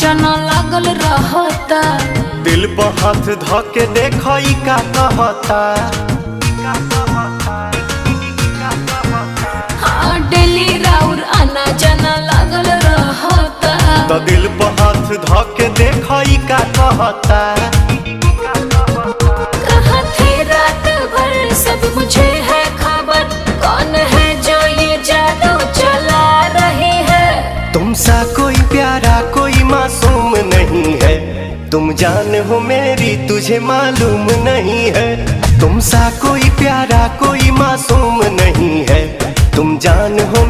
जना लागल रहता। दिल पर हाथ धके देखो ई का कहता। हाँ डेली राउर आना जना लागल रहता। तो दिल पर हाथ धके देखो ई का कहता। कहाँ थे रात भर सब मुझे है खबर, कौन है जो ये जादू चला रही है। तुमसा कोई प्यारा कोई मासूम नहीं है, तुम जान हो मेरी तुझे मालूम नहीं है। तुमसा कोई प्यारा कोई मासूम नहीं है, तुम जान हो